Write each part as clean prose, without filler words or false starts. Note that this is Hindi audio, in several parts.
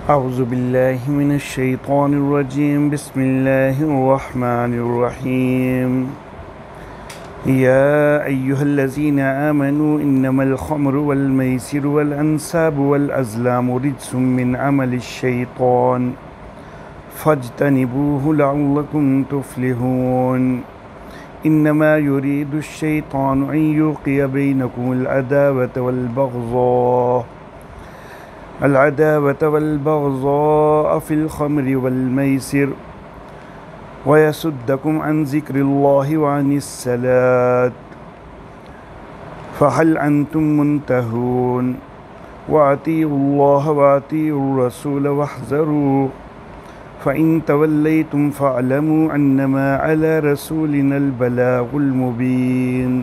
अऊज़ु बिल्लाहि मिनश शैतानिर रजीम बिस्मिल्लाहिर रहमानिर रहीम या अय्युहल्लज़ीना आमनू इन्नमल ख़म्रु वल मैसिरु वल अंसाबु वल अज़लामु रिज्सुम मिन अमलिश शैतान फ़ज्तनिबूहु लअल्लकुम तुफ़्लिहून इन्नमा युरीदुश शैतानु अन युक़िय बैनकुमुल अदावत वल बग़ज़ा फ़िल ख़म्रि वल मैसिर वयसुद्दकुम अन ज़िक्रिल्लाहि व अनिस सलात फ़हल अंतुम मुंतहून व अतीउल्लाह व अतीउर रसूल वहज़रू फ़इन तवल्लैतुम फ़अलमू अन्नमा अला रसूलिनल बलागुल मुबीन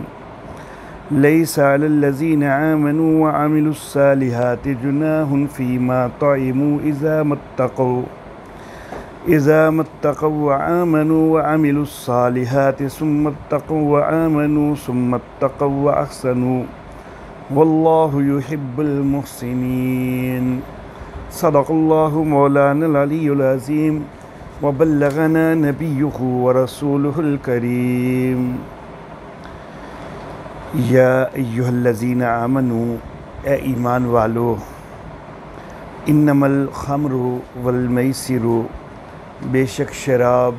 लैसा अलल्लज़ीना आमनू व अमिलुस्सालिहाति जुनाहुन फ़ीमा तइमू इज़ा मत्तक़ौ व आमनू व अमिलुस्सालिहाति सुम्मत्तक़ौ व आमनू सुम्मत्तक़ौ व अहसनू वल्लाहु युहिब्बुल मुहसिनीन। सदक़ल्लाहु मौलानल अलियुल अज़ीम व बल्लगना नबियुहु व रसूलुहुल करीम। या अय्युहल्लज़ीना आमनू, ए ईमान वालो, इन्नमल ख़म्रु वल मैसिरु, बेशक शराब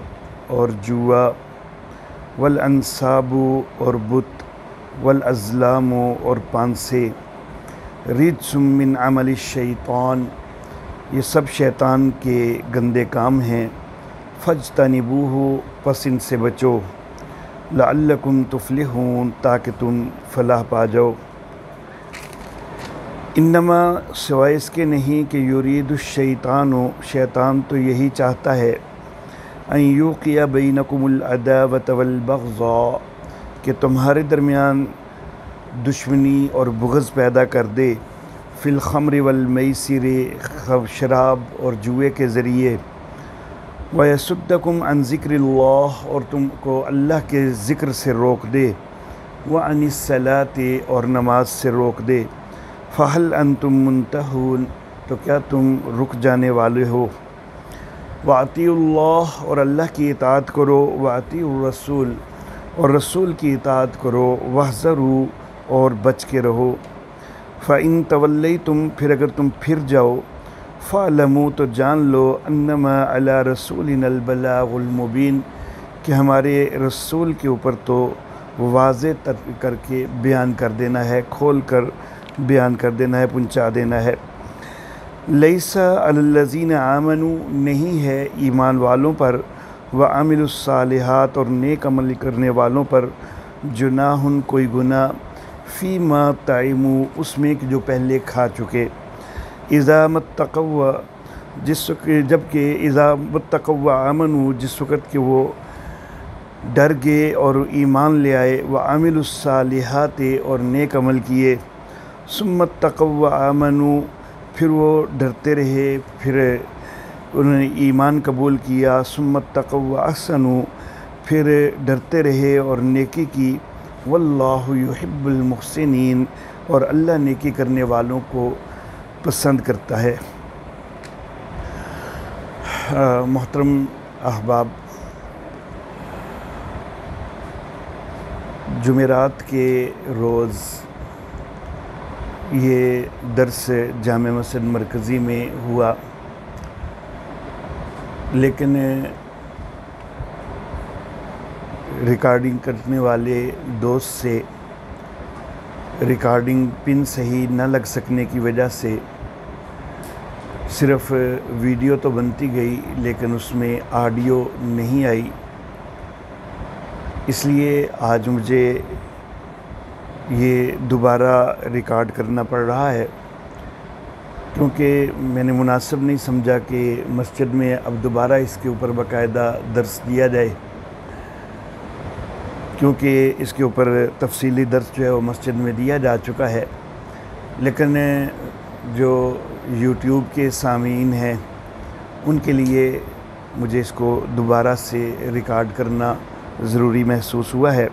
और जुआ, वल अंसाबु और बुत, वल अज़लामु और पांसे, रिज्सुम मिन अमलिश शैतान, ये सब शैतान के गंदे काम हैं। फ़ज्तनिबूहु, पस इनसे बचो, लअल्लकुम तुफ़्लिहून, ताकि तुम फलाह पा जाओ। इन्नमा, सिवाय इसके नहीं कि युरीदुश शैतानु, शैतान तो यही चाहता है, अन युक़िया बैनकुमुल अदावत वल बग़ज़ा, कि तुम्हारे दरमियान दुश्मनी और बुग़्ज़ पैदा कर दे, फ़िल ख़म्रि वल मैसिर, शराब और जुए के ज़रिए, व यसुद्दकुम अन ज़िक्रिल्लाह, और तुमको अल्लाह के ज़िक्र से रोक दे, व अनिस सलाति, और नमाज से रोक दे। फ़हल अंतुम मुंतहून, तो क्या तुम रुक जाने वाले हो। व अतीउल्लाह, और अल्लाह की इताअत करो, व अतीउर रसूल, और रसूल की इताअत करो, वहज़रू, और बच के रहो। फ़इन तवल्लैतुम, फिर अगर तुम फिर जाओ, फ़अलमू, तो जान लो, अन्नमा अला रसूलिनल बलागुल मुबीन, कि हमारे रसूल के ऊपर तो वाज़े करके बयान कर देना है, खोल कर बयान कर देना है, पहुँचा देना है। लैसा अलल्लज़ीना आमनू, नहीं है ईमान वालों पर, व अमिलुस्सालिहात, और नेक अमल करने वालों पर, जुनाहुन, कोई गुनाह, फ़ीमा तइमू, उसमें कि जो पहले खा चुके, इज़ा मत्तक़ौ, जबकि इज़ा मत्तक़ौ आमनू, जिस वक़्त कि वो डर गए और ईमान ले आए, व अमिलुस्सालिहाति, और नेक अमल किए, सुम्मत्तक़ौ आमनू, फिर वो डरते रहे, फिर उन्होंने ईमान कबूल किया, सुम्मत्तक़ौ अहसनू, फिर डरते रहे और नेकी की, वल्लाहु युहिब्बुल मुहसिनीन, और अल्लाह नेकी करने वालों को पसंद करता है। मोहतरम अहबाब, जुमेरात के रोज़ ये दर्स जामे मस्जिद मरकज़ी में हुआ, लेकिन रिकॉर्डिंग करने वाले दोस्त से रिकॉर्डिंग पिन सही न लग सकने की वजह से सिर्फ़ वीडियो तो बनती गई, लेकिन उसमें ऑडियो नहीं आई। इसलिए आज मुझे ये दोबारा रिकॉर्ड करना पड़ रहा है, क्योंकि मैंने मुनासिब नहीं समझा कि मस्जिद में अब दोबारा इसके ऊपर बाकायदा दर्स दिया जाए, क्योंकि इसके ऊपर तफसीली दर्स जो है वो मस्जिद में दिया जा चुका है। लेकिन जो यूट्यूब के सामीन हैं, उनके लिए मुझे इसको दोबारा से रिकॉर्ड करना ज़रूरी महसूस हुआ है।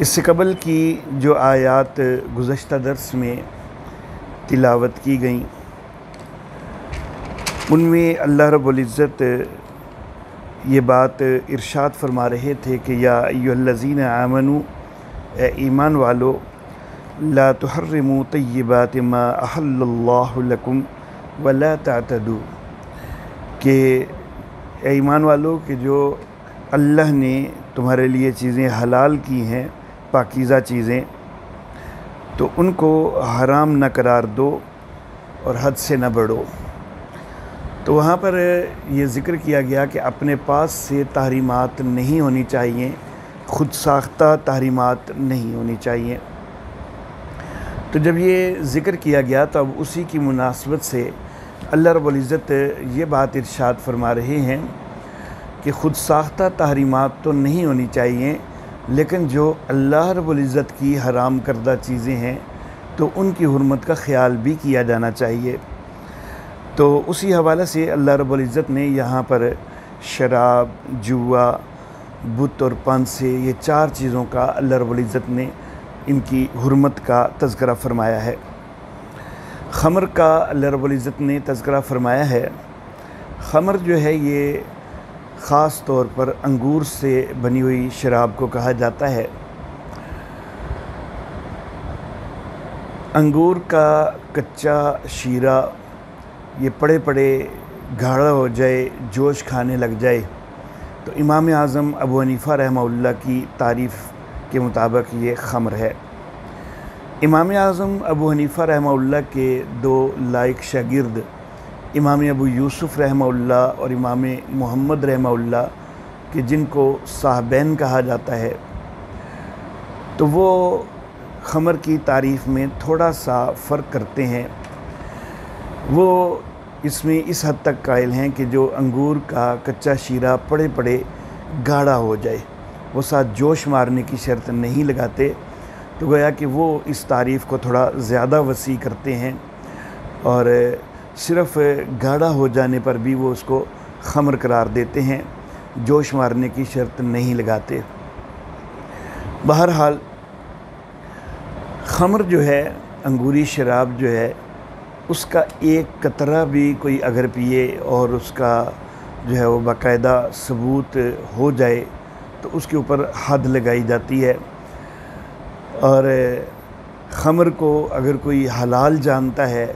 इससे कबल की जो आयात गुज़श्ता दर्स में तिलावत की गई। उनमें अल्लाह रब्बुल इज़्ज़त ये बात इरशाद फरमा रहे थे कि या अय्युहल्लज़ीना आमनू, ए ईमान वालो, ला तुहर्रिमू तय्यिबाति मा अहल्लल्लाहु लकुम वला तातदू, कि ए ईमान वालो कि जो अल्लाह ने तुम्हारे लिए चीज़ें हलाल की हैं, पाकीज़ा चीज़ें, तो उनको हराम न करार दो और हद से न बढ़ो। तो वहाँ पर ये ज़िक्र किया गया कि अपने पास से तहरीमात नहीं होनी चाहिए, ख़ुद साख्ता तहरीमात नहीं होनी चाहिए। तो जब ये ज़िक्र किया गया तो अब उसी की मुनासबत से अल्लाह रब्बुल इज़्ज़त ये बात इरशाद फरमा रहे हैं कि ख़ुद साख्ता तहरीमात तो नहीं होनी चाहिए, लेकिन जो अल्लाह रब्बुल इज़्ज़त की हराम करदा चीज़ें हैं तो उनकी हुर्मत का ख़्याल भी किया जाना चाहिए। तो उसी हवाले से अल्लाह रब्बुल इज़्ज़त ने यहाँ पर शराब, जुआ, बुत और पान से, ये 4 चीज़ों का अल्लाह रब्बुल इज़्ज़त ने इनकी हुर्मत का तज़किरा फ़रमाया है। ख़मर का अल्लाह रब्बुल इज़्ज़त ने तज़किरा फ़रमाया है। ख़मर जो है ये ख़ास तौर पर अंगूर से बनी हुई शराब को कहा जाता है। अंगूर का कच्चा शीरा ये पड़े पड़े गाढ़ा हो जाए, जोश खाने लग जाए, तो इमाम आज़म अबू हनीफ़ा रहमहुल्लाह की तारीफ़ के मुताबिक ये ख़मर है। इमाम आज़म अबू हनीफ़ा रहमहुल्लाह के 2 लायक शागिर्द इमाम अबू यूसुफ़ रहमहुल्लाह और इमाम मोहम्मद रहमहुल्लाह कि जिनको साहबैन कहा जाता है, तो वो ख़मर की तारीफ़ में थोड़ा सा फ़र्क करते हैं। वो इसमें इस हद तक कायल हैं कि जो अंगूर का कच्चा शीरा पड़े पड़े गाढ़ा हो जाए, वो साथ जोश मारने की शर्त नहीं लगाते। तो गोया कि वो इस तारीफ़ को थोड़ा ज़्यादा वसी करते हैं और सिर्फ़ गाढ़ा हो जाने पर भी वो उसको ख़मर करार देते हैं, जोश मारने की शर्त नहीं लगाते। बहरहाल ख़मर जो है, अंगूरी शराब जो है, उसका एक कतरा भी कोई अगर पिए और उसका जो है वो बाकायदा सबूत हो जाए तो उसके ऊपर हद लगाई जाती है। और ख़मर को अगर कोई हलाल जानता है,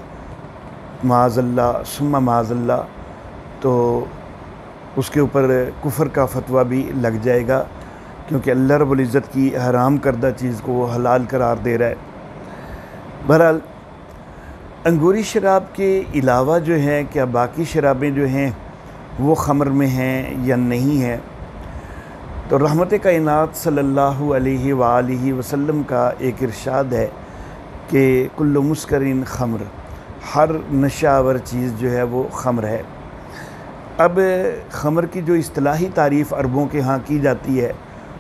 माज़अल्लाह सुम्मा माज़अल्लाह, तो उसके ऊपर कुफ़र का फतवा भी लग जाएगा, क्योंकि अल्लाह रब्बुल इज़्ज़त की हराम करदा चीज़ को वो हलाल करार दे रहा है। बहरहाल अंगूरी शराब के अलावा जो है, क्या बाकी शराबें जो हैं वो ख़मर में हैं या नहीं हैं? तो रहमत कायनात सल्लल्लाहु अलैहि वालिहि वसल्लम का एक इरशाद है कि कुल्लु मुस्करिन ख़म्र, हर नशावर चीज़ जो है वो ख़म्र है। अब ख़म्र की जो इस्तिलाही तारीफ़ अरबों के यहाँ की जाती है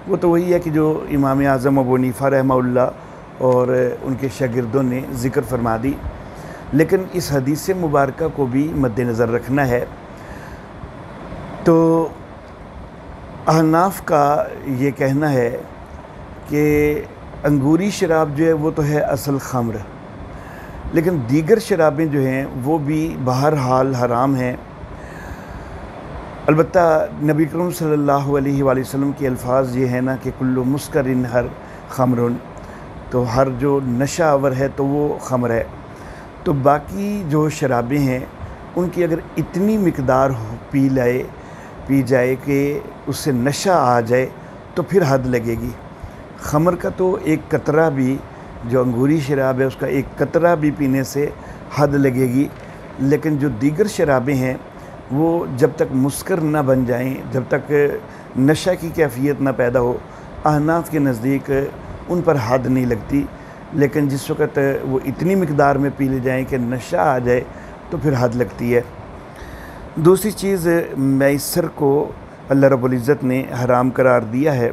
वो तो वही है कि जो इमाम आज़म अबू हनीफ़ा रहमहुल्लाह और उनके शागिर्दों ने ज़िक्र फरमा दी, लेकिन इस हदीस मुबारका को भी मद्देनज़र रखना है। तो अहनाफ का ये कहना है कि अंगूरी शराब जो है वो तो है असल ख़म्र, लेकिन दीगर शराबें जो हैं वो भी बहरहाल हराम हैं। अलबत्ता नबी करीम सल्लल्लाहु अलैहि वसल्लम के अल्फाज ये है ना कि कुल्लु मुस्करिन हर ख़म्रुन, तो हर जो नशा आवर है तो वो ख़म्र है। तो बाकी जो शराबें हैं उनकी अगर इतनी मिकदार पी जाए कि उससे नशा आ जाए तो फिर हद लगेगी। ख़मर का तो एक कतरा भी, जो अंगूरी शराब है उसका एक कतरा भी पीने से हद लगेगी, लेकिन जो दीगर शराबें हैं वो जब तक मुस्कर ना बन जाएं, जब तक नशा की कैफियत ना पैदा हो, अहनाफ के नज़दीक उन पर हद नहीं लगती। लेकिन जिस वक़्त वो इतनी मिकदार में पी ले जाएँ कि नशा आ जाए तो फिर हद लगती है। दूसरी चीज़, मैसर को अल्लाह रब्बुल इज़्ज़त ने हराम करार दिया है।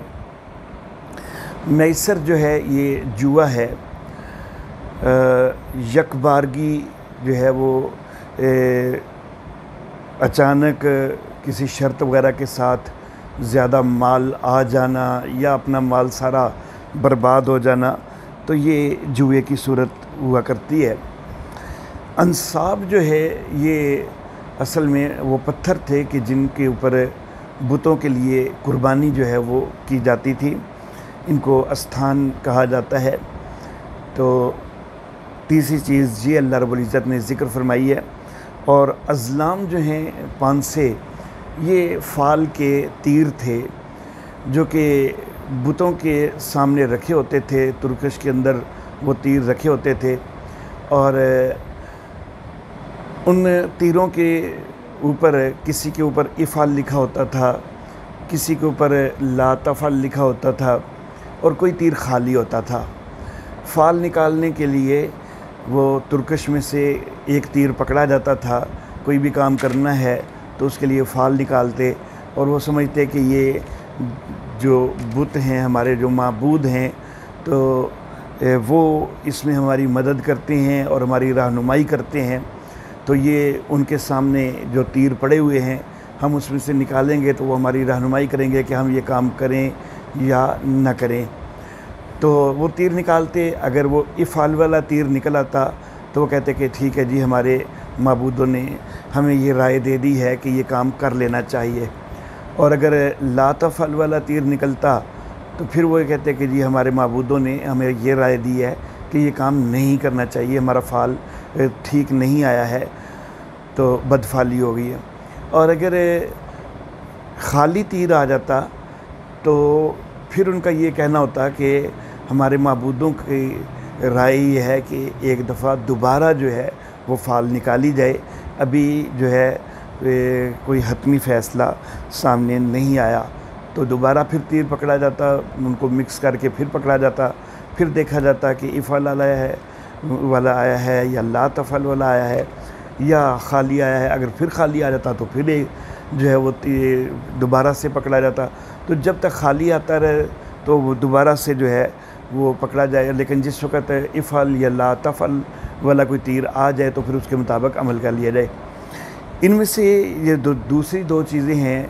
मैसर जो है ये जुआ है। यकबारगी जो है वो अचानक किसी शर्त वगैरह के साथ ज़्यादा माल आ जाना या अपना माल सारा बर्बाद हो जाना, तो ये जुए की सूरत हुआ करती है। अंसाब जो है ये असल में वो पत्थर थे कि जिनके ऊपर बुतों के लिए कुर्बानी जो है वो की जाती थी। इनको अस्थान कहा जाता है। तो तीसरी चीज़ ये अल्लाह रब्बुल इज़्ज़त ने ज़िक्र फरमाई है। और अज़लाम जो हैं पांसे, ये फ़ाल के तीर थे जो कि बुतों के सामने रखे होते थे। तुर्कश के अंदर वो तीर रखे होते थे और उन तीरों के ऊपर किसी के ऊपर इफ़ाल लिखा होता था, किसी के ऊपर ला तफ़ल लिखा होता था और कोई तीर खाली होता था। फ़ाल निकालने के लिए वो तुर्कश में से एक तीर पकड़ा जाता था। कोई भी काम करना है तो उसके लिए फ़ाल निकालते और वो समझते कि ये जो बुत हैं, हमारे जो माबूद हैं, तो वो इसमें हमारी मदद करते हैं और हमारी रहनुमाई करते हैं। तो ये उनके सामने जो तीर पड़े हुए हैं, हम उसमें से निकालेंगे तो वो हमारी रहनुमाई करेंगे कि हम ये काम करें या न करें। तो वो तीर निकालते, अगर वो इफ़ाल वाला तीर निकल आता तो वो कहते कि ठीक है जी, हमारे माबूदों ने हमें ये राय दे दी है कि ये काम कर लेना चाहिए। और अगर ला तफ़ल वाला तीर निकलता तो फिर वो कहते कि जी, हमारे माबूदों ने हमें ये राय दी है कि ये काम नहीं करना चाहिए, हमारा फ़ाल ठीक नहीं आया है, तो बदफ़ाली हो गई है। और अगर खाली तीर आ जाता तो फिर उनका ये कहना होता कि हमारे माबूदों की राय ये है कि एक दफ़ा दोबारा जो है वो फ़ाल निकाली जाए, अभी जो है कोई हतमी फ़ैसला सामने नहीं आया। तो दोबारा फिर तीर पकड़ा जाता, उनको मिक्स करके फिर पकड़ा जाता, फिर देखा जाता कि इफ़ाल वाला आया है या ला तफ़ल वाला आया है या खाली आया है। अगर फिर खाली आ जाता तो फिर जो है वो दोबारा से पकड़ा जाता। तो जब तक खाली आता रहे तो वो दोबारा से जो है वो पकड़ा जाए। लेकिन जिस वक़्त इफ़ाल या ला तफ़ल वाला कोई तीर आ जाए तो फिर उसके मुताबिक अमल कर लिया जाए। इनमें से ये दूसरी दो चीज़ें हैं,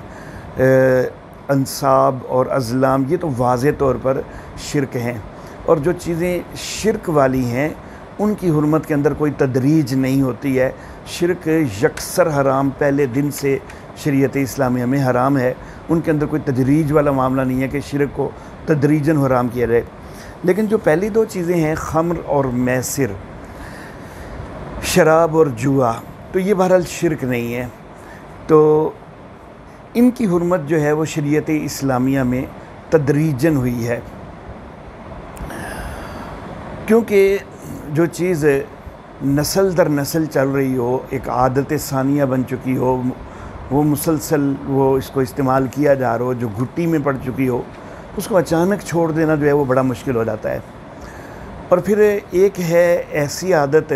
अंसाब और अज़लाम, ये तो वाज़े तौर पर शिरक हैं। और जो चीज़ें शिरक वाली हैं उनकी हुर्मत के अंदर कोई तदरीज नहीं होती है। शिरक यकसर हराम, पहले दिन से शरीयत इस्लामिया में हराम है। उनके अंदर कोई तदरीज वाला मामला नहीं है कि शिरक को तदरीजन हराम किया जाए। लेकिन जो पहली दो चीज़ें हैं, ख़म्र और मैसिर, शराब और जुआ, तो ये बहरहाल शिरक नहीं है। तो इनकी हुर्मत जो है वो शरीयत इस्लामिया में तदरीजन हुई है, क्योंकि जो चीज़ नस्ल दर नस्ल चल रही हो, एक आदत सानिया बन चुकी हो, वो मुसलसल वो इसको इस्तेमाल किया जा रहा हो, जो घुट्टी में पड़ चुकी हो, उसको अचानक छोड़ देना जो है वो बड़ा मुश्किल हो जाता है। और फिर एक है ऐसी आदत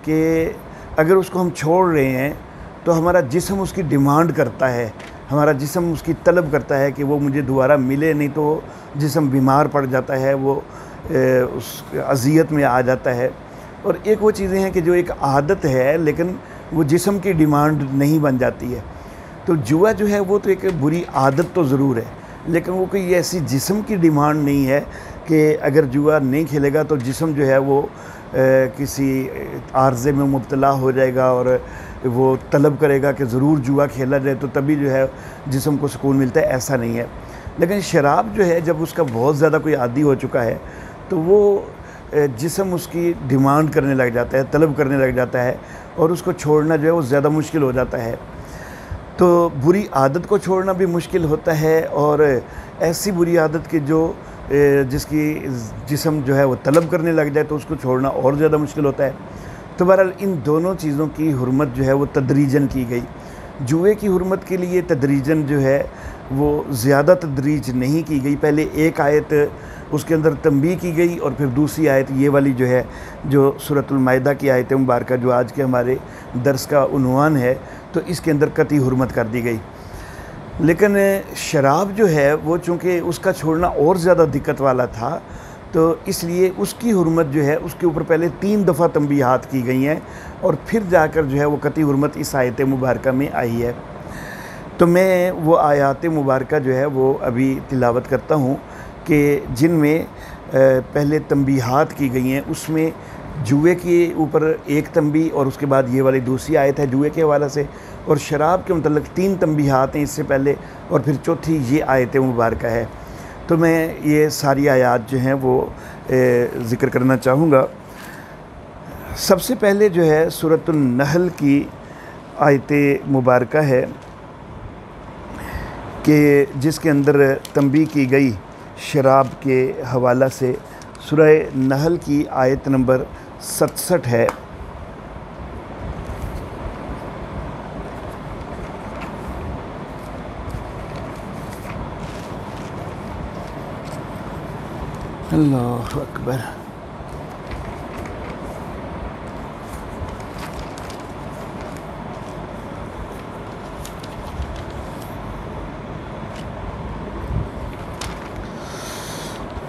कि अगर उसको हम छोड़ रहे हैं तो हमारा जिस्म उसकी डिमांड करता है, हमारा जिस्म उसकी तलब करता है कि वो मुझे दोबारा मिले, नहीं तो जिस्म बीमार पड़ जाता है, वो उस अज़ियत में आ जाता है। और एक वो चीज़ें हैं कि जो एक आदत है लेकिन वो जिस्म की डिमांड नहीं बन जाती है। तो जुआ जो है वो तो एक बुरी आदत तो ज़रूर है, लेकिन वो कोई ऐसी जिस्म की डिमांड नहीं है कि अगर जुआ नहीं खेलेगा तो जिस्म जो है वो किसी आर्ज़े में मुब्तला हो जाएगा और वो तलब करेगा कि ज़रूर जुआ खेला जाए तो तभी जो है जिस्म को सुकून मिलता है। ऐसा नहीं है। लेकिन शराब जो है, जब उसका बहुत ज़्यादा कोई आदी हो चुका है तो वो जिस्म उसकी डिमांड करने लग जाता है, तलब करने लग जाता है और उसको छोड़ना जो है वो ज़्यादा मुश्किल हो जाता है। तो बुरी आदत को छोड़ना भी मुश्किल होता है और ऐसी बुरी आदत की जो जिसकी जिस्म जो है वो तलब करने लग जाए तो उसको छोड़ना और ज़्यादा मुश्किल होता है। तो बहरहाल इन दोनों चीज़ों की हुर्मत जो है वो तदरीजन की गई। जुए की हुर्मत के लिए तदरीजन जो है वो ज़्यादा तदरीज नहीं की गई। पहले एक आयत उसके अंदर तंबीह की गई और फिर दूसरी आयत ये वाली जो है, जो सूरतुल माइदा की आयत मुबारक जो आज के हमारे दर्स का उन्वान है, तो इसके अंदर कतई हुर्मत कर दी गई। लेकिन शराब जो है वो चूँकि उसका छोड़ना और ज़्यादा दिक्कत वाला था, तो इसलिए उसकी हुर्मत जो है उसके ऊपर पहले 3 दफ़ा तंबीहात की गई हैं और फिर जाकर जो है वो कतई हुर्मत इस आयत मुबारक में आई है। तो मैं वो आयात मुबारक जो है वो अभी तिलावत करता हूँ कि जिनमें पहले तंबीहात की गई हैं। उसमें जुए के ऊपर एक तंबी और उसके बाद ये वाली दूसरी आयत है जुए के हवाले से, और शराब के मतलब 3 तंबीहात हैं इससे पहले, और फिर चौथी ये आयत मुबारक है। तो मैं ये सारी आयात जो हैं वो ज़िक्र करना चाहूँगा। सबसे पहले जो है सूरतुन नहल की आयत मुबारक है कि जिसके अंदर तंबी की गई शराब के हवाला से। सूरह नहल की आयत नंबर 67 है। अल्लाहु अकबर।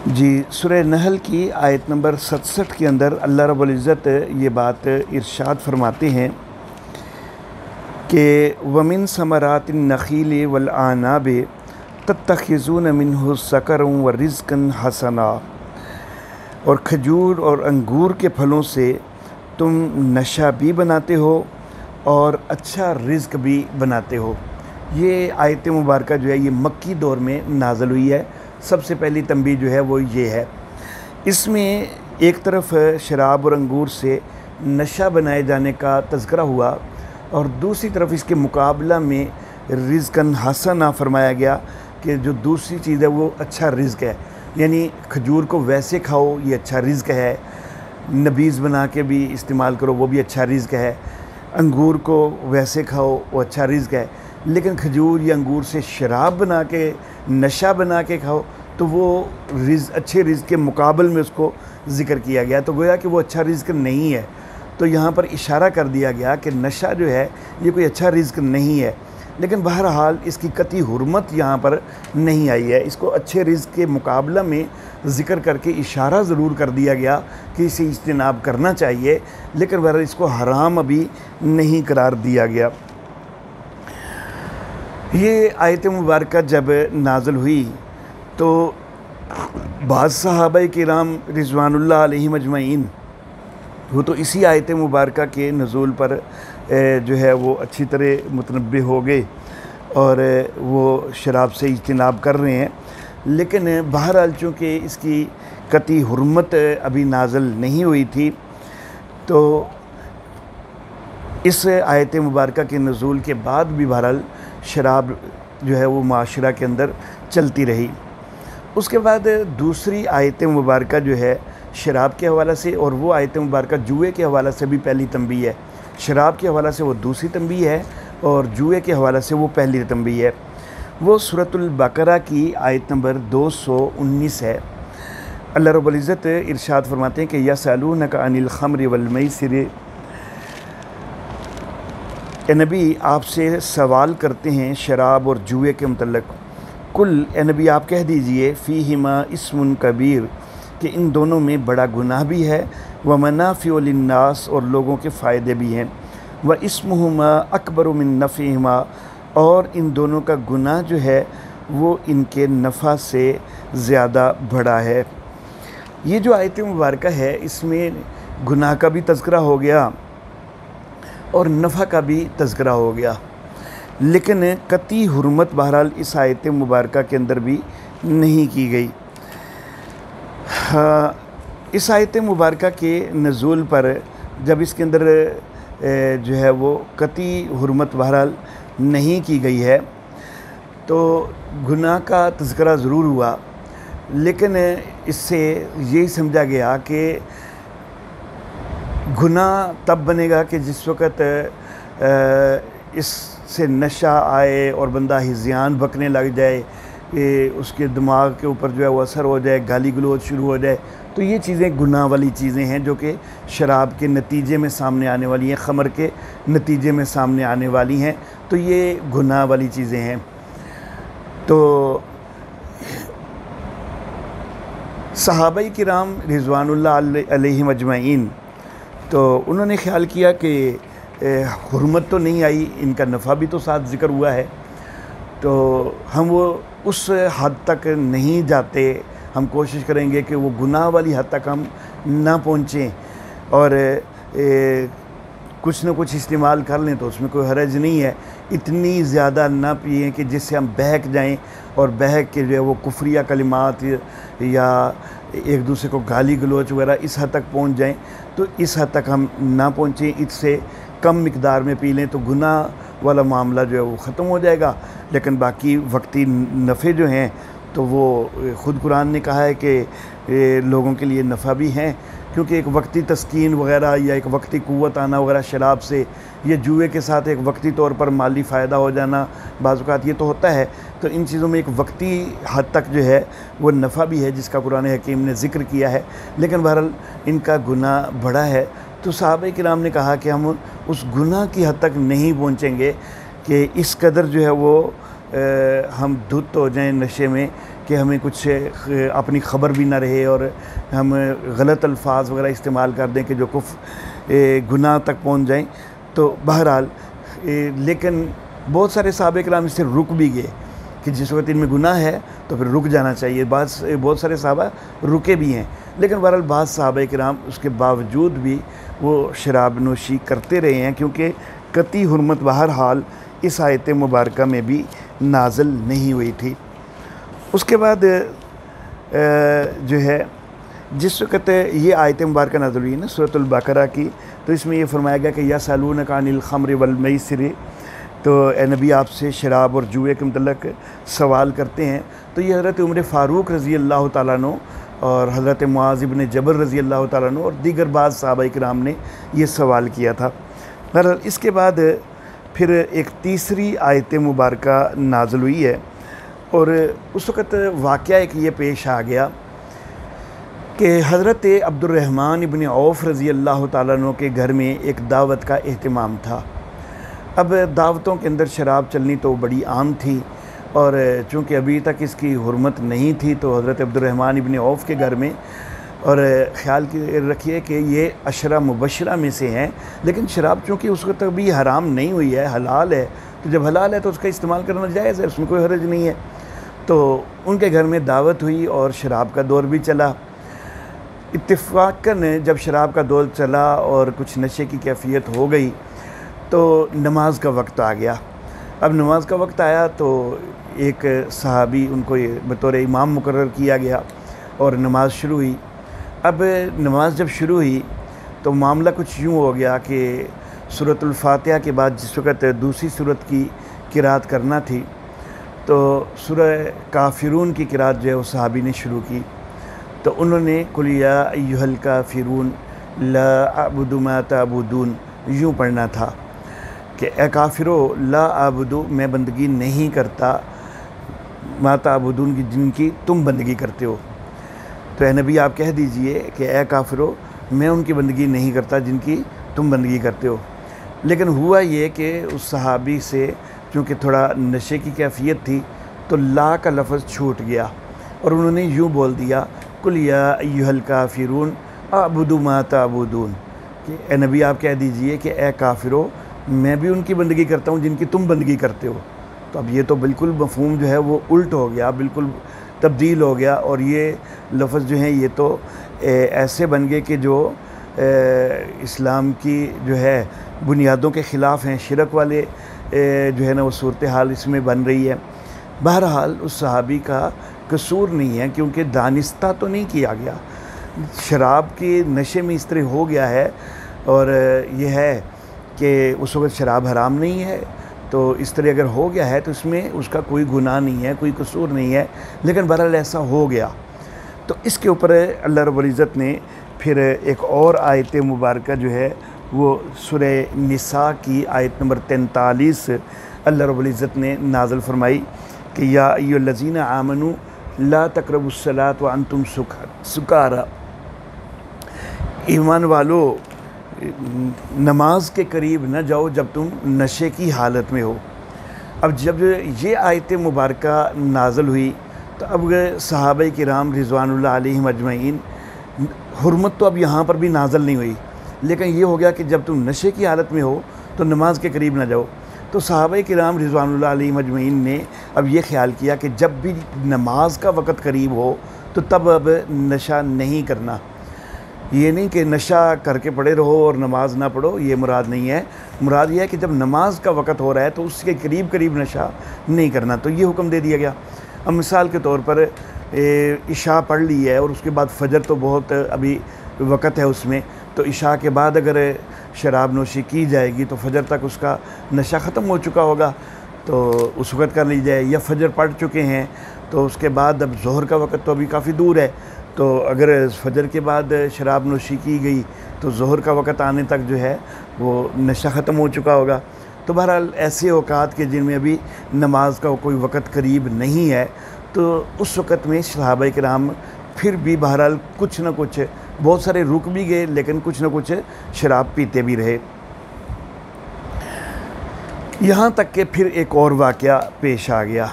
जी, सूरह नहल की आयत नंबर 67 के अंदर अल्लाह रब्बुल इज़्ज़त ये बात इरशाद फरमाते हैं कि वमिन समरातिन नखील वल आनाब तत्तखिज़ून मिन्हु सकरन व रिज़्क़न हसना, और खजूर और अंगूर के फलों से तुम नशा भी बनाते हो और अच्छा रिज़्क़ भी बनाते हो। ये आयत मुबारक जो है ये मक्की दौर में नाज़िल हुई है। सबसे पहली तंबी जो है वो ये है, इसमें एक तरफ शराब और अंगूर से नशा बनाए जाने का तज़किरा हुआ और दूसरी तरफ इसके मुकाबला में रिज़्क़न हसना फरमाया गया कि जो दूसरी चीज़ है वो अच्छा रिज़्क़ है। यानी खजूर को वैसे खाओ ये अच्छा रिज़्क़ है, नबीज़ बना के भी इस्तेमाल करो वो भी अच्छा रिज़्क़ है, अंगूर को वैसे खाओ वो अच्छा रिज़्क़ है, लेकिन खजूर या अंगूर से शराब बना के नशा बना के खाओ तो वो अच्छे रिज़्क़ के मुकाबले में उसको ज़िक्र किया गया। तो गोया कि वो अच्छा रिज़्क़ नहीं है। तो यहाँ पर इशारा कर दिया गया कि नशा जो है ये कोई अच्छा रिज़्क़ नहीं है, लेकिन बहरहाल इसकी कतई हुर्मत यहाँ पर नहीं आई है। इसको अच्छे रिज़्क़ के मुकाबला में ज़िक्र करके इशारा ज़रूर कर दिया गया कि इसे इज्तनाब करना चाहिए, लेकिन बहरहाल इसको हराम अभी नहीं करार दिया गया। ये आयत मुबारक जब नाज़िल हुई तो बाज़ सहाबा किराम रिज़वानुल्लाह अलैहिम अजमईन वो तो इसी आयत मुबारक के नज़ूल पर जो है वो अच्छी तरह मुतनब्बे हो गए और वो शराब से इज्तनाब कर रहे हैं। लेकिन बहरहाल चूँकि इसकी कतई हुर्मत अभी नाज़िल नहीं हुई थी तो इस आयत मुबारक के नज़ूल के बाद भी बहरहाल शराब जो है वो माशरा के अंदर चलती रही। उसके बाद दूसरी आयत मुबारक जो है शराब के हवाले से, और वो आयत मुबारक जुए के हवाले से भी पहली तंबी है। शराब के हवाले से वो दूसरी तंबी है और जुए के हवाले से वो पहली तंबी है। वो सूरतुल बकरा की आयत नंबर 219 है। अल्लाह रब्बुल इज़्ज़त इरशाद फरमाते हैं कि यसअलूनका अनिल खम्रि वल मैसिर, ए नबी आपसे सवाल करते हैं शराब और जुए के मतलब। कुल ए नबी आप कह दीजिए फ़ीहिमा इस्मुन कबीर, कि इन दोनों में बड़ा गुनाह भी है, व मनाफ़िउ लिन्नास और लोगों के फ़ायदे भी हैं, व इस्मुहुमा अकबर मिन नफ़िहिमा और इन दोनों का गुनाह जो है वो इनके नफ़ा से ज़्यादा बड़ा है। ये जो आयत मुबारक है इसमें गुनाह का भी तज़किरा हो गया और नफ़ा का भी तज़किरा हो गया, लेकिन कतई हुर्मत बहरहाल इस आयत मुबारक के अंदर भी नहीं की गई। इस आयत मुबारक के नज़ूल पर जब इसके अंदर जो है वो कतई हुर्मत बहरहाल नहीं की गई है तो गुनाह का तज़किरा ज़रूर हुआ, लेकिन इससे यही समझा गया कि गुनाह तब बनेगा कि जिस वक़्त इससे नशा आए और बंदा हिज़्यान बकने लग जाए कि उसके दिमाग के ऊपर जो है वो असर हो जाए, गाली गलौज शुरू हो जाए, तो ये चीज़ें गुनाह वाली चीज़ें हैं जो कि शराब के नतीजे में सामने आने वाली हैं, ख़मर के नतीजे में सामने आने वाली हैं, तो ये गुनाह वाली चीज़ें हैं। तो सहाबाई किराम रिज़वानुल्लाह अलैहिम अजमईन तो उन्होंने ख्याल किया कि हुर्मत तो नहीं आई, इनका नफ़ा भी तो साथ ज़िक्र हुआ है, तो हम वो उस हद तक नहीं जाते, हम कोशिश करेंगे कि वो गुनाह वाली हद तक हम ना पहुँचें। और कुछ न कुछ इस्तेमाल कर लें तो उसमें कोई हरज नहीं है। इतनी ज़्यादा ना पिएँ कि जिससे हम बहक जाएं और बहक के जो है वो कुफ्रिया कलिमात या एक दूसरे को गाली गलोच वगैरह इस हद तक पहुंच जाएं। तो इस हद तक हम ना पहुँचें, इससे कम मिकदार में पी लें तो गुनाह वाला मामला जो है वो ख़त्म हो जाएगा। लेकिन बाकी वक्ती नफ़े जो हैं तो वो ख़ुद कुरान ने कहा है कि लोगों के लिए नफ़ा भी हैं, क्योंकि एक वक्ती तस्कीन वगैरह या एक वक्ती क़ुव्वत आना वगैरह शराब से, ये जुए के साथ एक वक्ती तौर पर माली फ़ायदा हो जाना बाज़ औक़ात ये तो होता है। तो इन चीज़ों में एक वक्ती हद तक जो है वो नफ़ा भी है जिसका कुरान हकीम ने ज़िक्र किया है, लेकिन बहरहाल इनका गुनाह बड़ा है। तो सहाबा किराम ने कहा कि हम उस गुनाह की हद तक नहीं पहुँचेंगे कि इस कदर जो है वो हम धुत हो जाएं नशे में कि हमें कुछ अपनी ख़बर भी ना रहे और हम गलत अल्फाज वगैरह इस्तेमाल कर दें कि जो गुनाह तक पहुंच जाएं। तो बहरहाल लेकिन बहुत सारे सहाबा किराम इससे रुक भी गए कि जिस वक्त इनमें गुनाह है तो फिर रुक जाना चाहिए। बहुत सारे सहाबा रुके भी हैं, लेकिन बहरहाल बाद सहाबा किराम उसके बावजूद भी वो शराब नोशी करते रहे हैं, क्योंकि कती हुर्मत बहरहाल इस आयत मुबारका में भी नाज़िल नहीं हुई थी। उसके बाद जो है जिस वक़्त ये आयत मुबारक नाज़िल हुई ना सूरतुल बकरा की, तो इसमें ये फरमाया गया कि यसअलूनका अनिल खम्र वल मैसिर, तो ए नबी आपसे शराब और जुए के मतलब सवाल करते हैं। तो ये हज़रत उमर फ़ारूक रज़ी अल्लाह तआला अन्हु और हज़रत मुआज़ इब्न जबल रज़ी अल्लाह तआला अन्हु और दीगर बाद सहाबा किराम ने ये सवाल किया था। बहरहाल इसके बाद फिर एक तीसरी आयत मुबारका नाज़िल हुई है और उस वक़्त वाक़या एक ये पेश आ गया कि हज़रत अब्दुर्रहमान इब्न औफ़ रज़ी अल्लाह तआला अन्हु के घर में एक दावत का एहतमाम था। अब दावतों के अंदर शराब चलनी तो बड़ी आम थी और चूँकि अभी तक इसकी हुर्मत नहीं थी तो हज़रत अब्दुर्रहमान इब्न औफ़ के घर में, और ख़्याल रखिए कि ये अशरा मुबशरा में से हैं, लेकिन शराब चूँकि उस वक्त अभी हराम नहीं हुई है, हलाल है, तो जब हलाल है तो उसका इस्तेमाल करना जायज़ है, उसमें कोई हरज नहीं है। तो उनके घर में दावत हुई और शराब का दौर भी चला। इत्तिफ़ाक़न जब शराब का दौर चला और कुछ नशे की कैफ़ियत हो गई तो नमाज का वक्त आ गया। अब नमाज का वक्त आया तो एक सहाबी उनको बतौर इमाम मुकर्रर किया गया और नमाज शुरू हुई। अब नमाज जब शुरू हुई तो मामला कुछ यूँ हो गया कि सूरतुल फातिहा के बाद जिस वक़्त दूसरी सूरत की किरात करना थी तो सूरह काफ़िरून की किरात जो है उस सहाबी ने शुरू की। तो उन्होंने कुल या अय्युहल काफ़िरून ला अअबुदु मा तअबुदून यूँ पढ़ना था कि ए काफ़िरो ला आबुदु, मैं बंदगी नहीं करता, मा तअबुदून की जिनकी तुम बंदगी करते हो। तो ए नबी आप कह दीजिए कि ए काफ़िरो, मैं उनकी बंदगी नहीं करता जिनकी तुम बंदगी करते हो। लेकिन हुआ ये कि उस सहाबी से चूँकि थोड़ा नशे की कैफियत थी तो ला का लफ्ज़ छूट गया और उन्होंने यूँ बोल दिया कुल या अय्युहल काफ़िरून अअबुदु मा तअबुदून, कि ए नबी आप कह दीजिए कि ए काफ़िरो, मैं भी उनकी बंदगी करता हूँ जिनकी तुम बंदगी करते हो। तो अब ये तो बिल्कुल मफ़हूम जो है वो उल्ट हो गया, बिल्कुल तब्दील हो गया और ये लफ्ज़ जो हैं ये तो ऐसे बन गए कि जो इस्लाम की जो है बुनियादों के ख़िलाफ़ हैं, शिरक वाले जो है ना वो सूरत हाल इसमें बन रही है। बहरहाल उस सहाबी का कसूर नहीं है, क्योंकि दानिस्ता तो नहीं किया गया, शराब के नशे में इस तरह हो गया है और ये है कि उस वक़्त शराब हराम नहीं है, तो इस तरह अगर हो गया है तो इसमें उसका कोई गुनाह नहीं है, कोई कसूर नहीं है, लेकिन बहरहाल ऐसा हो गया। तो इसके ऊपर अल्लाह रब्बुल इज़्ज़त ने फिर एक और आयत मुबारका जो है वो सूरह निसा की आयत नंबर 43 अल्लाह रब्बुल इज़्ज़त ने नाज़िल फरमाई कि या अय्युहल्लज़ीना आमनू ला तक़रबुस्सलात व अंतुम सुकारा, ईमान वालो नमाज के करीब न जाओ जब तुम नशे की हालत में हो। अब जब ये आयत मुबारका नाज़िल हुई तो अब सहाबा किराम रिज़वानुल्लाह अलैहिम अजमईन, हुर्मत तो अब यहाँ पर भी नाज़िल नहीं हुई, लेकिन ये हो गया कि जब तुम नशे की हालत में हो तो नमाज के करीब न जाओ। तो सहाबा किराम रिज़वानुल्लाह अलैहिम अजमईन ने अब ये ख्याल किया कि जब भी नमाज का वक़्त करीब हो तो तब अब नशा नहीं करना। ये नहीं कि नशा करके पड़े रहो और नमाज ना पढ़ो, ये मुराद नहीं है। मुराद ये है कि जब नमाज का वक़्त हो रहा है तो उसके करीब करीब नशा नहीं करना, तो ये हुक्म दे दिया गया। अब मिसाल के तौर पर इशा पढ़ ली है और उसके बाद फ़जर तो बहुत अभी वक़्त है उसमें, तो इशा के बाद अगर शराब नोशी की जाएगी तो फ़जर तक उसका नशा ख़त्म हो चुका होगा, तो उस वक़्त कर ली जाए। या फ़जर पढ़ चुके हैं तो उसके बाद अब ज़ोहर का वक़्त तो अभी काफ़ी दूर है, तो अगर फ़जर के बाद शराब नोशी की गई तो ज़ोहर का वक़्त आने तक जो है वो नशा ख़त्म हो चुका होगा। तो बहरहाल ऐसे औक़ात के जिनमें अभी नमाज का कोई वक़्त करीब नहीं है, तो उस वक़्त में सहाबा किराम फिर भी बहरहाल कुछ न कुछ, बहुत सारे रुक भी गए लेकिन कुछ न कुछ शराब पीते भी रहे। यहाँ तक कि फिर एक और वाक़या पेश आ गया,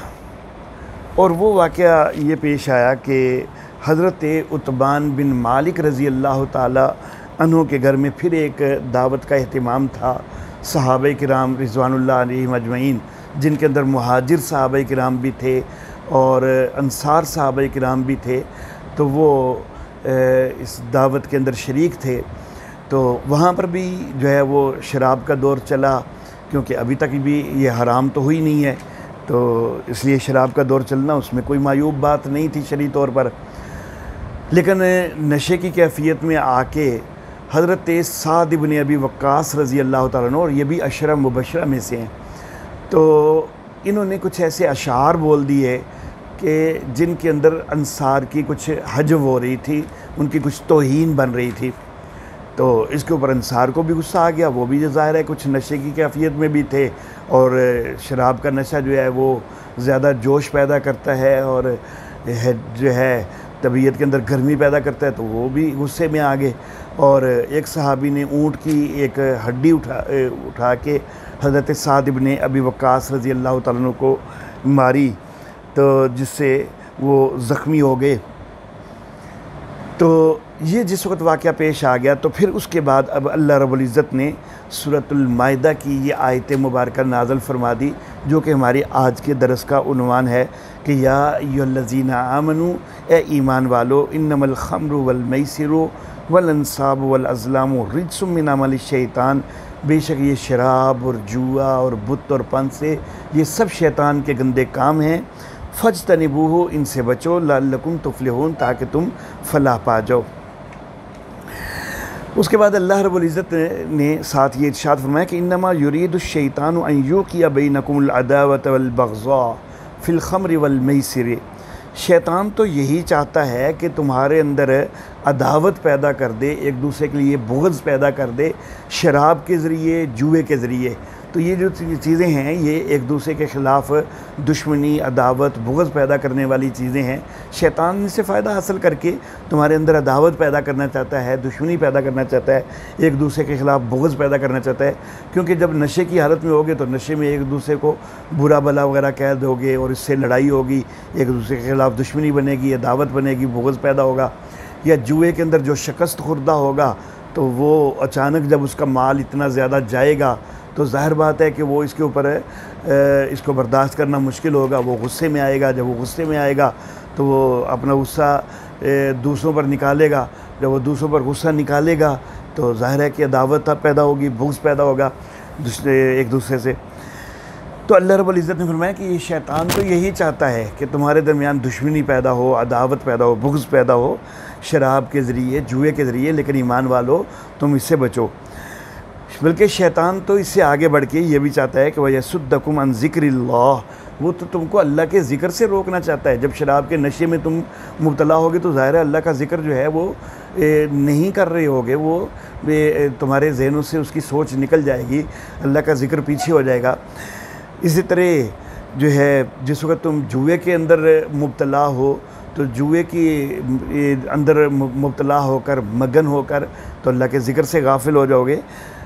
और वो वाक़या ये पेश आया कि हज़रत उतबान बिन मालिक रज़ी अल्लाह ताला अन्हु के घर में फिर एक दावत का अहतमाम था। सहाबा किराम रिज़वानुल्लाह अलैहिम अजमईन, जिनके अंदर मुहाजिर सहाबा किराम भी थे और अंसार सहाबा किराम भी थे, तो वो इस दावत के अंदर शरीक थे। तो वहाँ पर भी जो है वो शराब का दौर चला, क्योंकि अभी तक भी ये हराम तो हुई नहीं है, तो इसलिए शराब का दौर चलना उसमें कोई मायूब बात नहीं थी शरई तौर पर। लेकिन नशे की कैफियत में आके हज़रत साद इब्न अबी वक्कास रज़ी अल्लाह ताला अन्हु, और ये भी अशरा मुबशरा में से हैं, तो इन्होंने कुछ ऐसे अशार बोल दिए कि जिनके अंदर अंसार की कुछ हजव हो रही थी, उनकी कुछ तौहीन बन रही थी। तो इसके ऊपर अंसार को भी गुस्सा आ गया, वो भी ज़ाहिर है कुछ नशे की कैफियत में भी थे, और शराब का नशा जो है वो ज़्यादा जोश पैदा करता है और जो है तबीयत के अंदर गर्मी पैदा करता है, तो वो भी गुस्से में आ गए। और एक सहाबी ने ऊँट की एक हड्डी उठा के हज़रत साद इब्न अबी वक्कास रज़ी अल्लाह ताला अन्हु को मारी, तो जिससे वो ज़ख्मी हो गए। तो ये जिस वक्त वाक़या पेश आ गया, तो फिर उसके बाद अब अल्लाह रब्बुल इज़्ज़त ने सूरतुल माइदा की ये आयत मुबारक नाज़िल फरमा दी, जो कि हमारी आज के दरस का उन्वान है कि या अय्युहल्लज़ीना आमनू, ए ईमान वालो, इन्नमल खम्रु वल मैसिरु वल अंसाबु वल अज़लामु रिज्सुम मिन अमलि शैतान, बेशक ये शराब और जुआ और बुत और पन से ये सब शैतान के गंदे काम हैं। फज्तनिबूहु, इनसे बचो, लअल्लकुम तुफ़्लिहून, ताकि तुम फलाह पा जाओ। उसके बाद अल्लाह रब्बुल इज़्ज़त ने साथ ये इरशाद फरमाया कि इन्नमा युरीदुश्शैतानु अन युक़िया बैनकुमुल अदावत वल बग़ज़ा फ़िल ख़म्रि वल मैसिर, शैतान तो यही चाहता है कि तुम्हारे अंदर अदावत पैदा कर दे, एक दूसरे के लिए बुग़्ज़ पैदा कर दे, शराब के ज़रिए, जुए के ज़रिए। तो ये जो चीज़ें हैं ये एक दूसरे के ख़िलाफ़ दुश्मनी, अदावत, बुग़्ज़ पैदा करने वाली चीज़ें हैं। शैतान इनसे फ़ायदा हासिल करके तुम्हारे अंदर अदावत पैदा करना चाहता है, दुश्मनी पैदा करना चाहता है, एक दूसरे के ख़िलाफ़ बुग़्ज़ पैदा करना चाहता है। क्योंकि जब नशे की हालत में होगे तो नशे में एक दूसरे को बुरा भला वगैरह कह दोगे और इससे लड़ाई होगी, एक दूसरे के ख़िलाफ़ दुश्मनी बनेगी, अदावत बनेगी, बुग़्ज़ पैदा होगा। या जुए के अंदर जो शिकस्त खुर्दा होगा, तो वो अचानक जब उसका माल इतना ज़्यादा जाएगा तो ज़ाहिर बात है कि वो इसके ऊपर इसको बर्दाश्त करना मुश्किल होगा, वो गुस्से में आएगा। जब वो गुस्से में आएगा तो वो अपना गुस्सा दूसरों पर निकालेगा, जब वो दूसरों पर गुस्सा निकालेगा तो ज़ाहिर है कि अदावत पैदा होगी, बुग़्ज़ पैदा होगा एक दूसरे से। तो अल्लाह रब्बुल इज़्ज़त ने फरमाया कि ये शैतान तो यही चाहता है कि तुम्हारे दरमियान दुश्मनी पैदा हो, अदावत पैदा हो, बुग़्ज़ पैदा हो शराब के ज़रिए, जुए के ज़रिए, लेकिन ईमान वालो तुम इससे बचो। बल्कि शैतान तो इससे आगे बढ़ के ये भी चाहता है कि वयसुद्दकुम अन ज़िक्रिल्लाह, वो तो तुमको अल्लाह के ज़िक्र से रोकना चाहता है। जब शराब के नशे में तुम मुब्तला होगे तो ज़ाहिर है अल्लाह का ज़िक्र जो है वो नहीं कर रहे होगे, वो तुम्हारे जहनों से उसकी सोच निकल जाएगी, अल्लाह का ज़िक्र पीछे हो जाएगा। इसी तरह जो है जिस वक्त तुम जुए के अंदर मुब्तला हो, तो जुए की अंदर मुब्तला होकर, मगन होकर, तो अल्लाह के ज़िक्र से गाफिल हो जाओगे।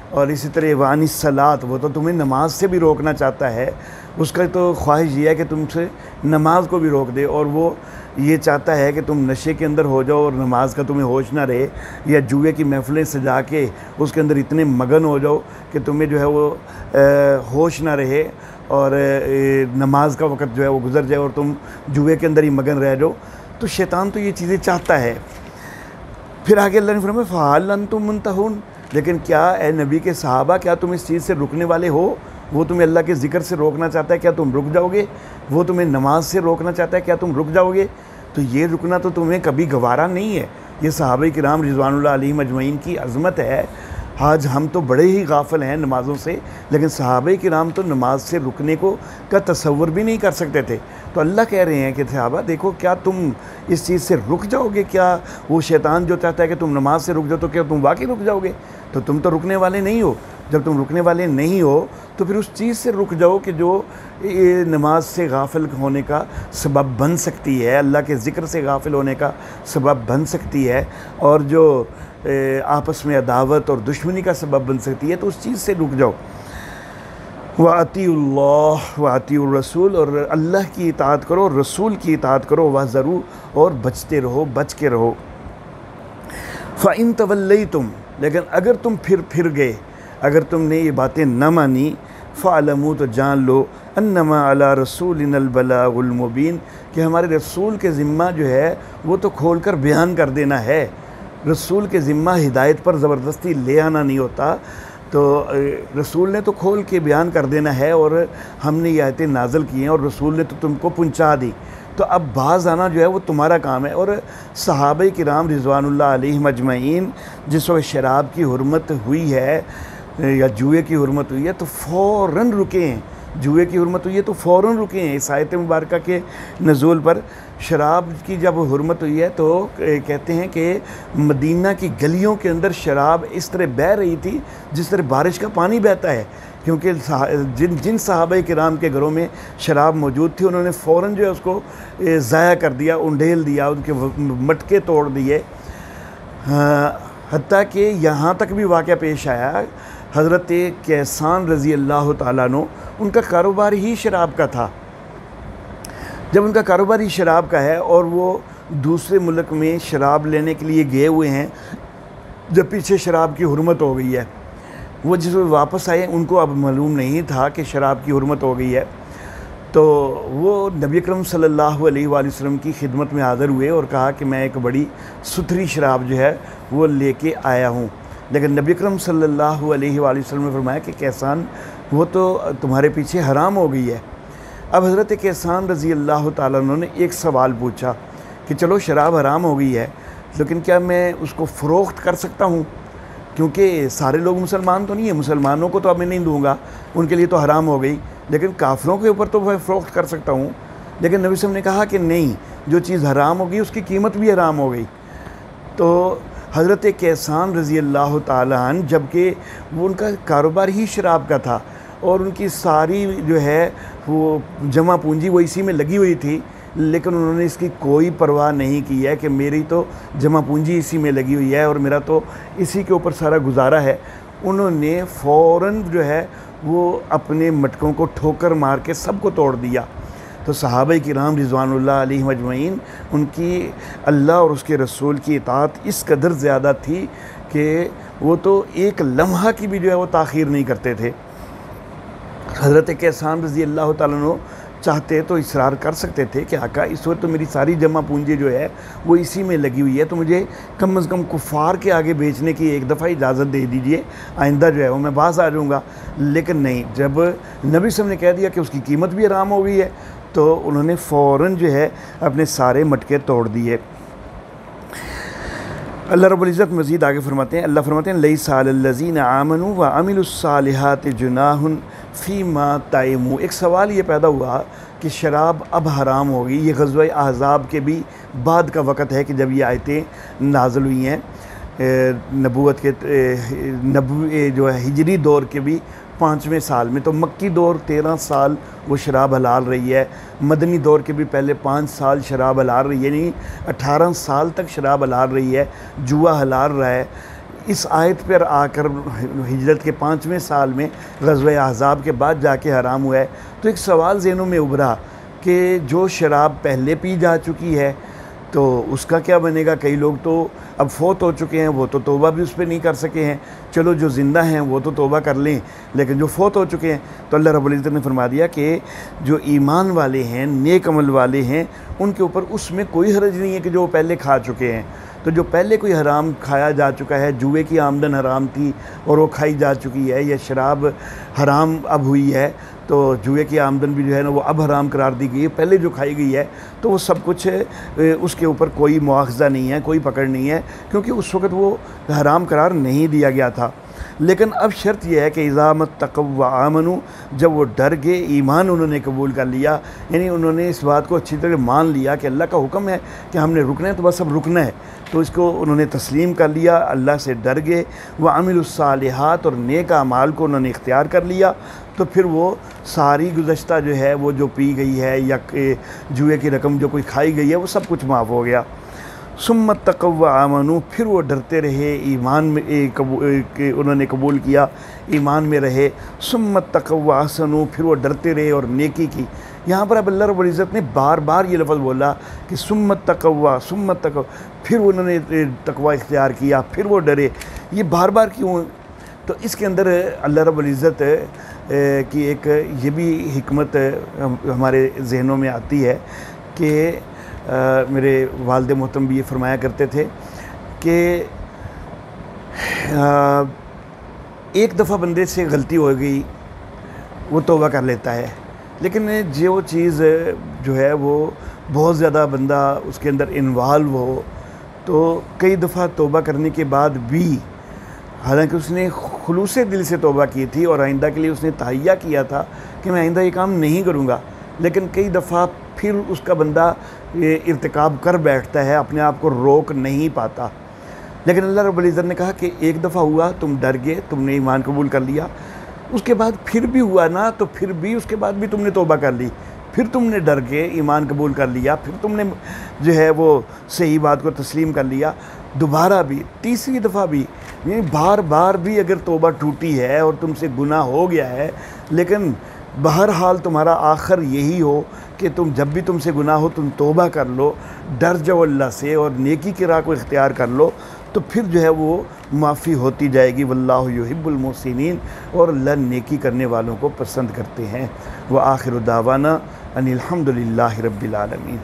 और इसी तरह वानिस सलात, वो तो तुम्हें नमाज से भी रोकना चाहता है, उसका तो ख्वाहिश ये है कि तुमसे नमाज को भी रोक दे, और वो ये चाहता है कि तुम नशे के अंदर हो जाओ और नमाज का तुम्हें होश ना रहे, या जुए की महफ़िलें सजा के उसके अंदर इतने मगन हो जाओ कि तुम्हें जो है वो होश ना रहे और नमाज का वक़्त जो है वो गुज़र जाए और तुम जुए के अंदर ही मगन रह जाओ। तो शैतान तो ये चीज़ें चाहता है। फिर आगे अल्लाह ने फरमाया फ़हल अंतुम मुंतहून, लेकिन क्या ए नबी के सहाबा, क्या तुम इस चीज़ से रुकने वाले हो? वो तुम्हें अल्लाह के ज़िक्र से रोकना चाहता है, क्या तुम रुक जाओगे? वो तुम्हें नमाज से रोकना चाहता है, क्या तुम रुक जाओगे? तो ये रुकना तो तुम्हें कभी गवारा नहीं है। ये सहाबा किराम रिज़वानुल्लाह अलैहिम अजमईन की अज़मत है। आज हम तो बड़े ही गाफिल हैं नमाज़ों से, लेकिन सहाबा किराम तो नमाज से रुकने को का तसव्वुर भी नहीं कर सकते थे। तो अल्लाह कह रहे हैं कि सहाबा देखो, क्या तुम इस चीज़ से रुक जाओगे? क्या वो शैतान जो चाहता है कि तुम नमाज से रुक जाओ, तो क्या तुम वाकई रुक जाओगे? तो तुम तो रुकने वाले नहीं हो। जब तुम रुकने वाले नहीं हो तो फिर उस चीज़ से रुक जाओ कि जो नमाज से गाफिल होने का सबब बन सकती है, अल्लाह के ज़िक्र से गाफिल होने का सबब बन सकती है, और जो आपस में अदावत और दुश्मनी का सबब बन सकती है, तो उस चीज़ से रुक जाओ। वातिउल्लाह वातिउर रसूल, और अल्लाह की इताअत करो, रसूल की इताअत करो, वहज़रू, और बचते रहो, बच के रहो। फ़इन तवल्लैतुम, लेकिन अगर तुम फिर गए, अगर तुमने ये बातें न मानी, फ़अलमू, तो जान लो, अन्नमा अला रसूलिनल बलागुल मुबीन, कि हमारे रसूल के ज़िम्मा जो है वो तो खोल कर बयान कर देना है। रसूल के ज़िम्मा हिदायत पर ज़बरदस्ती ले आना नहीं होता। तो रसूल ने तो खोल के बयान कर देना है, और हमने ये आयतें नाज़िल की हैं और रसूल ने तो तुमको पहुँचा दी। तो अब बाज़ आना जो है वो तुम्हारा काम है। और सहाबा किराम रिज़वानुल्लाह अलैहिम अजमईन जिस वक्त शराब की हुर्मत हुई है या जुए की हुर्मत हुई है तो फ़ौरन रुके हैं। जुए की हुर्मत हुई है तो फ़ौरन रुके हैं। इस आयत मुबारक के नज़ूल पर शराब की जब हुर्मत हुई है तो कहते हैं कि मदीना की गलियों के अंदर शराब इस तरह बह रही थी जिस तरह बारिश का पानी बहता है, क्योंकि जिन सहाबा किराम के घरों में शराब मौजूद थी उन्होंने फ़ौरन जो है उसको ज़ाया कर दिया, उंडेल दिया, उनके मटके तोड़ दिए। हत्ता कि यहाँ तक भी वाक़या पेश आया, हज़रत कैसान रज़ी अल्लाह ताला अन्हु, उनका कारोबार ही शराब का था। जब उनका कारोबार ही शराब का है और वो दूसरे मुल्क में शराब लेने के लिए गए हुए हैं, जब पीछे शराब की हुर्मत हो गई है, वो जिस वापस आए उनको अब मालूम नहीं था कि शराब की हुर्मत हो गई है। तो वो नबी अकरम सल्लल्लाहु अलैहि वसल्लम की खिदमत में हाज़िर हुए और कहा कि मैं एक बड़ी सुथरी शराब जो है वो लेके आया हूँ। लेकिन नबी अकरम सल्लल्लाहु अलैहि वसल्लम ने फरमाया कि कैसान, वो तो तुम्हारे पीछे हराम हो गई है। अब हज़रत कैसान रज़ी अल्लाह ताला अन्हु ने एक सवाल पूछा कि चलो शराब हराम हो गई है, लेकिन क्या मैं उसको फ़रोख्त कर सकता हूँ? क्योंकि सारे लोग मुसलमान तो नहीं है, मुसलमानों को तो अब मैं नहीं दूँगा, उनके लिए तो हराम हो गई, लेकिन काफिरों के ऊपर तो मैं फ़रोख्त कर सकता हूँ। लेकिन नबी सल्लल्लाहु अलैहि वसल्लम ने कहा कि नहीं, जो चीज़ हराम हो गई उसकी कीमत भी हराम हो गई। तो हज़रत कैसान रज़ी अल्लाह ताला अन्हु, जबकि वो उनका कारोबार ही शराब का था और उनकी सारी जो है वो जमा पूंजी वो इसी में लगी हुई थी, लेकिन उन्होंने इसकी कोई परवाह नहीं की है कि मेरी तो जमा पूंजी इसी में लगी हुई है और मेरा तो इसी के ऊपर सारा गुजारा है। उन्होंने फ़ौरन जो है वो अपने मटकों को ठोकर मार के सबको तोड़ दिया। तो सहाबा किराम रिज़वानुल्लाह अलैहिम अजमईन, उनकी अल्लाह और उसके रसूल की इताअत इस कदर ज़्यादा थी कि वो तो एक लम्हा की भी जो है वो ताख़ीर नहीं करते थे। हज़रत कैसान रज़ी अल्लाह ताला अन्हु चाहते तो इसरार कर सकते थे कि आका इस वक्त तो मेरी सारी जमा पूंजी जो है वो इसी में लगी हुई है, तो मुझे कम से कम कुफ़ार के आगे बेचने की एक दफ़ा इजाज़त दे दीजिए, आइंदा जो है वो मैं बाज़ आ जाऊँगा। लेकिन नहीं, जब नबी साहब ने कह दिया कि उसकी कीमत भी हराम हो गई है तो उन्होंने फ़ौरन जो है अपने सारे मटके तोड़ दिए। अल्लाह रब्बुल इज़्ज़त मज़ीद आगे फरमाते हैं, अल्लाह फरमाते हैं लैसा अलल्लज़ीना आमनू व अमिलुस्सालिहाति जुनाहुन फ़ीमा ताइमू। एक सवाल ये पैदा हुआ कि शराब अब हराम हो गई। ये ग़ज़वा अहज़ाब के भी बाद का वक़्त है कि जब ये आयतें नाज़िल हुई हैं। नबूवत के जो है हिजरी दौर के भी 5वें साल में, तो मक्की दौर 13 साल वो शराब हलाल रही है, मदनी दौर के भी पहले 5 साल शराब हलाल रही है, यानी 18 साल तक शराब हलाल रही है, जुआ हलाल रहा है। इस आयत पर आकर हिजरत के 5वें साल में ग़ज़वा अहज़ाब के बाद जाके हराम हुआ है। तो एक सवाल ज़हनों में उभरा कि जो शराब पहले पी जा चुकी है तो उसका क्या बनेगा? कई लोग तो अब फ़ौत हो चुके हैं, वो तो तौबा भी उस पर नहीं कर सके हैं। चलो जो ज़िंदा हैं वो तो तौबा कर लें, लेकिन जो फ़ौत हो चुके हैं, तो अल्लाह रब्बुल इज़्ज़त ने फरमा दिया कि जो ईमान वाले हैं, नेक अमल वाले हैं, उनके ऊपर उसमें कोई हर्ज नहीं है कि जो पहले खा चुके हैं। तो जो पहले कोई हराम खाया जा चुका है, जुए की आमदन हराम थी और वो खाई जा चुकी है, या शराब हराम अब हुई है तो जुए की आमदन भी जो है ना वो अब हराम करार दी गई है, पहले जो खाई गई है तो वो सब कुछ उसके ऊपर कोई मुआखज़ा नहीं है, कोई पकड़ नहीं है, क्योंकि उस वक़्त वो हराम करार नहीं दिया गया था। लेकिन अब शर्त यह है कि इज़ामत तक़व व आमनू, जब वो डर गए, ईमान उन्होंने कबूल कर लिया, यानी उन्होंने इस बात को अच्छी तरह मान लिया कि अल्लाह का हुक्म है कि हमने रुकना है तो बस अब रुकना है, तो इसको उन्होंने तस्लीम कर लिया, अल्लाह से डर गए, व अमिलुस्सालिहात, और नेक अमाल को उन्होंने इख्तियार कर लिया, तो फिर वो सारी गुज़श्ता जो है वो जो पी गई है या जुए की रकम जो कोई खाई गई है वो सब कुछ माफ़ हो गया। सुम्मत तक़व व आमनू, फिर वो डरते रहे, ईमान में उन्होंने कबूल किया, ईमान में रहे। सुम्मत तक़व व अहसनू, फिर वो डरते रहे और नेकी की। यहाँ पर अब अल्लाह रब्बुल इज़्ज़त ने बार बार ये लफ्ज़ बोला कि सुम्मत तक़व, फिर उन्होंने तक़वा इख्तियार किया, फिर वो डरे, ये बार बार क्यों? तो इसके अंदर अल्लाह रब्बुल इज़्ज़त की एक ये भी हिकमत हमारे जहनों में आती है कि मेरे वालिद मोहतरम भी ये फरमाया करते थे कि एक दफ़ा बंदे से गलती हो गई, वो तौबा कर लेता है, लेकिन जो चीज़ जो है वो बहुत ज़्यादा बंदा उसके अंदर इन्वॉल्व हो, तो कई दफ़ा तौबा करने के बाद भी, हालांकि उसने खुलूसे दिल से तौबा की थी और आइंदा के लिए उसने तहैया किया था कि मैं आइंदा ये काम नहीं करूँगा, लेकिन कई दफ़ा फिर उसका बंदा इर्तिकाब कर बैठता है, अपने आप को रोक नहीं पाता। लेकिन अल्लाह रब्बुल इज़्ज़त ने कहा कि एक दफ़ा हुआ, तुम डर गए, तुमने ईमान कबूल कर लिया, उसके बाद फिर भी हुआ ना, तो फिर भी उसके बाद भी तुमने तौबा कर ली, फिर तुमने डर के ईमान कबूल कर लिया, फिर तुमने जो है वो सही बात को तस्लीम कर लिया, दोबारा भी, तीसरी दफ़ा भी, यानी बार बार भी अगर तौबा टूटी है और तुमसे गुनाह हो गया है, लेकिन बहरहाल तुम्हारा आखिर यही हो कि तुम जब भी तुमसे गुनाह हो तुम तौबा कर लो, डर जाओ अल्लाह से और नेकी की राह को इख्तियार कर लो, तो फिर जो है वो माफ़ी होती जाएगी। वल्लाहु युहिब्बुल मुहसिनीन, और अल्लाह नेकी करने वालों को पसंद करते हैं। व आखिरु दावाना अनिल हम्दुलिल्लाहि रब्बिल आलमीन।